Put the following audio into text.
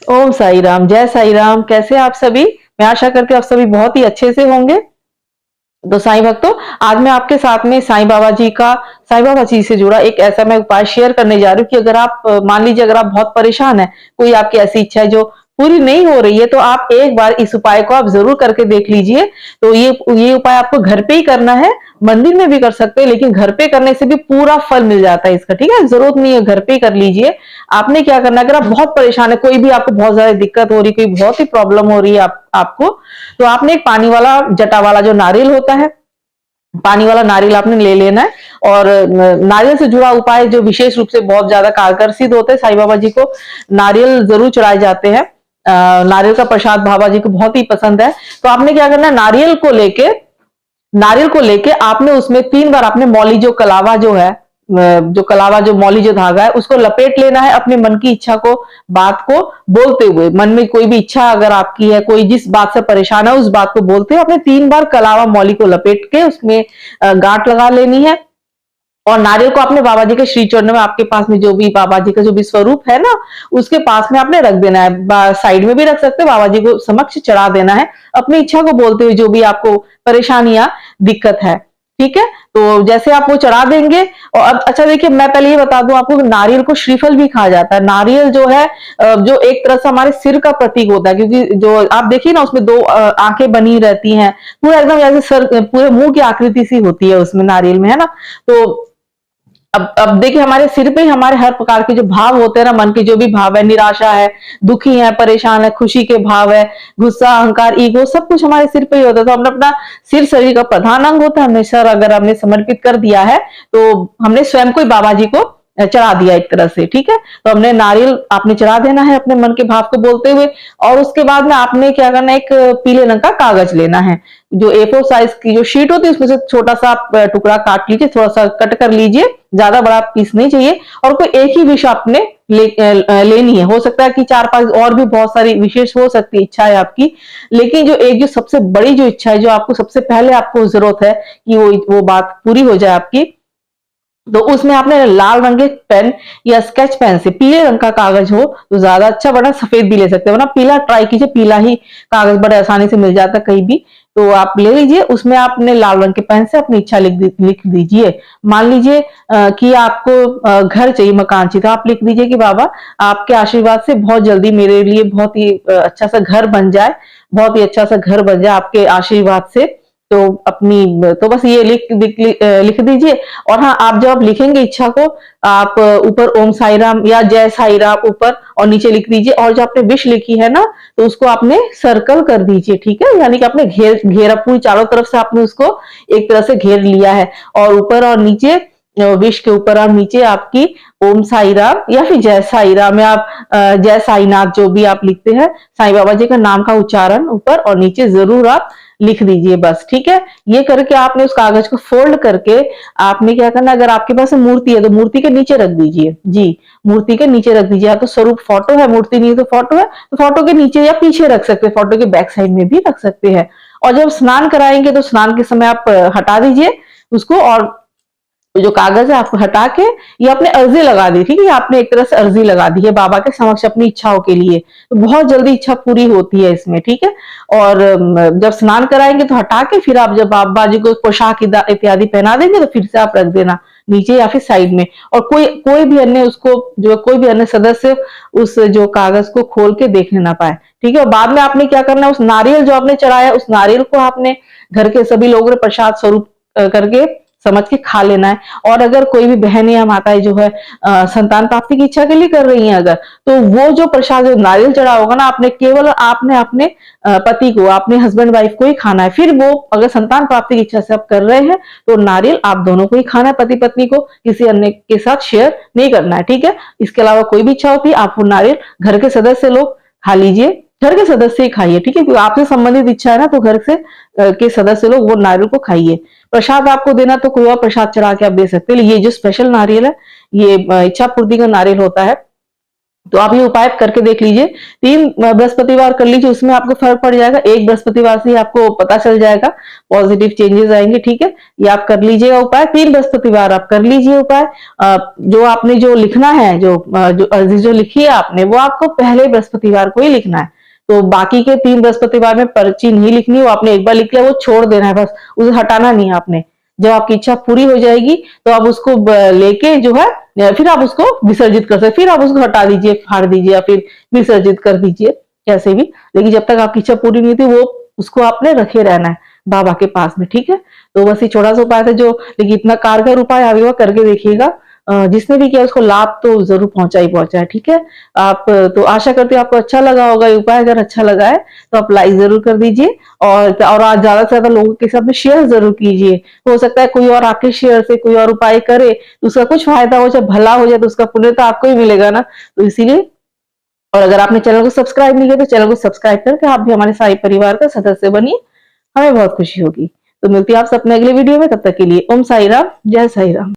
ओम साई राम, जय साई राम। कैसे हैं आप सभी? मैं आशा करती हूँ आप सभी बहुत ही अच्छे से होंगे। तो साईं भक्तों, आज मैं आपके साथ में साईं बाबा जी से जुड़ा एक ऐसा मैं उपाय शेयर करने जा रही हूँ कि अगर आप मान लीजिए अगर आप बहुत परेशान हैं, कोई आपकी ऐसी इच्छा है जो पूरी नहीं हो रही है, तो आप एक बार इस उपाय को आप जरूर करके देख लीजिए। तो ये उपाय आपको घर पे ही करना है। मंदिर में भी कर सकते हैं, लेकिन घर पे करने से भी पूरा फल मिल जाता है इसका। ठीक है, जरूरत नहीं है, घर पे ही कर लीजिए। आपने क्या करना है, अगर आप बहुत परेशान है, कोई भी आपको बहुत ज्यादा दिक्कत हो रही, कोई बहुत ही प्रॉब्लम हो रही है आपको, तो आपने एक पानी वाला जटा वाला जो नारियल होता है, पानी वाला नारियल आपने ले लेना है। और नारियल से जुड़ा उपाय जो विशेष रूप से बहुत ज्यादा कारगर सिद्ध होते हैं, साईं बाबा जी को नारियल जरूर चढ़ाए जाते हैं। नारियल का प्रसाद बाबा जी को बहुत ही पसंद है। तो आपने क्या करना है, नारियल को लेके आपने उसमें 3 बार आपने मौली जो कलावा जो है, जो कलावा जो मौली जो धागा है, उसको लपेट लेना है अपने मन की इच्छा को, बात को बोलते हुए। मन में कोई भी इच्छा अगर आपकी है, कोई जिस बात से परेशान है, उस बात को बोलते हुए आपने 3 बार कलावा मौली को लपेट के उसमें गांठ लगा लेनी है। और नारियल को आपने बाबा जी के श्री चरणों में, आपके पास में जो भी बाबा जी का जो भी स्वरूप है ना, उसके पास में आपने रख देना है। साइड में भी रख सकते हैं, बाबा जी को समक्ष चढ़ा देना है अपनी इच्छा को बोलते हुए, जो भी आपको परेशानियां दिक्कत है। ठीक है, तो जैसे आप वो चढ़ा देंगे। और अब अच्छा देखिए, मैं पहले ये बता दूं आपको, नारियल को श्रीफल भी कहा जाता है। नारियल जो है जो एक तरह से हमारे सिर का प्रतीक होता है, क्योंकि जो आप देखिए ना, उसमें 2 आंखें बनी रहती हैं, पूरा एकदम जैसे सर, पूरे मुंह की आकृति सी होती है उसमें नारियल में, है ना। तो अब देखिए, हमारे सिर पे ही हमारे हर प्रकार के जो भाव होते हैं ना, मन के जो भी भाव है, निराशा है, दुखी है, परेशान है, खुशी के भाव है, गुस्सा, अहंकार, ईगो, सब कुछ हमारे सिर पे ही होता है। तो हमने अपना सिर शरीर का प्रधान अंग होता है, हमने सर अगर हमने समर्पित कर दिया है, तो हमने स्वयं को ही बाबा जी को चढ़ा दिया एक तरह से। ठीक है, तो हमने नारियल आपने चढ़ा देना है अपने मन के भाव को बोलते हुए। और उसके बाद में आपने क्या करना है, एक पीले रंग का कागज लेना है, जो A4 साइज की जो शीट होती है, उसमें से छोटा सा आप टुकड़ा काट लीजिए, थोड़ा सा कट कर लीजिए, ज्यादा बड़ा पीस नहीं चाहिए। और कोई एक ही विश आपने लेनी है। हो सकता है कि 4-5 और भी बहुत सारी विशेष हो सकती है इच्छा है आपकी, लेकिन जो एक जो सबसे बड़ी जो इच्छा है, जो आपको सबसे पहले आपको जरूरत है कि वो बात पूरी हो जाए आपकी, तो उसमें आपने लाल रंग के पेन या स्केच पेन से, पीले रंग का कागज हो तो ज्यादा अच्छा, वरना सफेद भी ले सकते हैं, वरना पीला ट्राई कीजिए, पीला ही कागज बड़े आसानी से मिल जाता है कहीं भी। तो आप ले लीजिए, उसमें आपने लाल रंग के पेन से अपनी इच्छा लिख दीजिए। मान लीजिए कि आपको घर चाहिए, मकान चाहिए, तो आप लिख दीजिए कि बाबा, आपके आशीर्वाद से बहुत जल्दी मेरे लिए बहुत ही अच्छा सा घर बन जाए, बहुत ही अच्छा सा घर बन जाए आपके आशीर्वाद से। तो तो बस ये लिख दीजिए। और हाँ, आप जब लिखेंगे इच्छा को, आप ऊपर ओम साई राम या जय साई राम ऊपर और नीचे लिख दीजिए। और जो आपने विश लिखी है ना, तो उसको आपने सर्कल कर दीजिए। ठीक है, यानी कि आपने घेरा पूरी चारों तरफ से आपने उसको एक तरह से घेर लिया है। और ऊपर और नीचे, विश के ऊपर और नीचे आपकी ओम साई राम या फिर जय साई राम, या आप जय साईनाथ, जो भी आप लिखते हैं, साईं बाबा जी का नाम का उच्चारण ऊपर और नीचे जरूर आप लिख दीजिए बस। ठीक है, ये करके आपने उस कागज को फोल्ड करके आपने क्या करना, अगर आपके पास मूर्ति है तो मूर्ति के नीचे रख दीजिए। जी, मूर्ति के नीचे रख दीजिए। या तो स्वरूप फोटो है, मूर्ति नहीं है तो फोटो है, तो फोटो के नीचे या पीछे रख सकते हैं, फोटो के बैक साइड में भी रख सकते हैं। और जब स्नान कराएंगे तो स्नान के समय आप हटा दीजिए उसको, और जो कागज है आपको हटा के ये आपने अर्जी लगा दी। ठीक है, आपने एक तरह से अर्जी लगा दी है बाबा के समक्ष अपनी इच्छाओं के लिए, तो बहुत जल्दी इच्छा पूरी होती है इसमें। ठीक है, और जब स्नान कराएंगे तो हटा के फिर आप जब बाबा जी को पोशाक इत्यादि पहना देंगे, तो फिर से आप रख देना नीचे या फिर साइड में। और कोई भी अन्य उसको, जो कोई भी अन्य सदस्य उस जो कागज को खोल के देखने ना पाए। ठीक है, और बाद में आपने क्या करना है, उस नारियल जो आपने चढ़ाया, उस नारियल को आपने घर के सभी लोगों ने प्रसाद स्वरूप करके समझ के खा लेना है। और अगर कोई भी बहन या माताएं जो है संतान प्राप्ति की इच्छा के लिए कर रही हैं अगर, तो वो जो प्रसाद, जो नारियल चढ़ा होगा ना, आपने अपने पति को, अपने हस्बैंड वाइफ को ही खाना है। फिर वो अगर संतान प्राप्ति की इच्छा से आप कर रहे हैं, तो नारियल आप दोनों को ही खाना है, पति पत्नी को, किसी अन्य के साथ शेयर नहीं करना है। ठीक है, इसके अलावा कोई भी इच्छा होती है, आप वो नारियल घर के सदस्य लोग खा लीजिए, घर के सदस्य ही खाइए। ठीक है, क्योंकि आपसे संबंधित इच्छा है ना, तो घर से के सदस्य लोग वो नारियल को खाइए। प्रसाद आपको देना तो कोई और प्रसाद चढ़ा के आप दे सकते हैं। ये जो स्पेशल नारियल है, ये इच्छा पूर्ति का नारियल होता है। तो आप ये उपाय करके देख लीजिए, 3 बृहस्पतिवार कर लीजिए, उसमें आपको फर्क पड़ जाएगा। एक बृहस्पतिवार से ही आपको पता चल जाएगा, पॉजिटिव चेंजेस आएंगे। ठीक है, ये आप कर लीजिएगा उपाय, 3 बृहस्पतिवार आप कर लीजिए उपाय। जो आपने जो लिखना है, जो अर्जी जो लिखी है आपने, वो आपको पहले बृहस्पतिवार को ही लिखना है। तो बाकी के 3 बृहस्पतिवार में पर्ची नहीं लिखनी, वो आपने एक बार लिख लिया, वो छोड़ देना है बस, उसे हटाना नहीं है आपने। जब आपकी इच्छा पूरी हो जाएगी तो आप उसको लेके जो है फिर आप उसको विसर्जित कर सकते, फिर आप उसको हटा दीजिए, फाड़ दीजिए या फिर विसर्जित कर दीजिए, कैसे भी। लेकिन जब तक आपकी इच्छा पूरी नहीं थी, वो उसको आपने रखे रहना है बाबा के पास में। ठीक है, तो बस ये छोटा सा उपाय था जो, लेकिन इतना कारगर उपाय आप एक करके देखिएगा। जिसने भी किया उसको लाभ तो जरूर पहुंचा ही पहुंचा है। ठीक है, आप तो आशा करती हूँ आपको अच्छा लगा होगा ये उपाय। अगर अच्छा लगा है तो आप लाइक जरूर कर दीजिए, और आज ज्यादा से ज्यादा लोगों के साथ में शेयर जरूर कीजिए। हो सकता है कोई और आपके शेयर से कोई और उपाय करे तो उसका कुछ फायदा हो जाए, भला हो जाए, तो उसका पुण्य तो आपको ही मिलेगा ना। तो इसीलिए, और अगर आपने चैनल को सब्सक्राइब नहीं किया तो चैनल को सब्सक्राइब करके आप भी हमारे साई परिवार का सदस्य बनिए, हमें बहुत खुशी होगी। तो मिलती है आपसे अपने अगले वीडियो में, तब तक के लिए ओम साई राम, जय साई राम।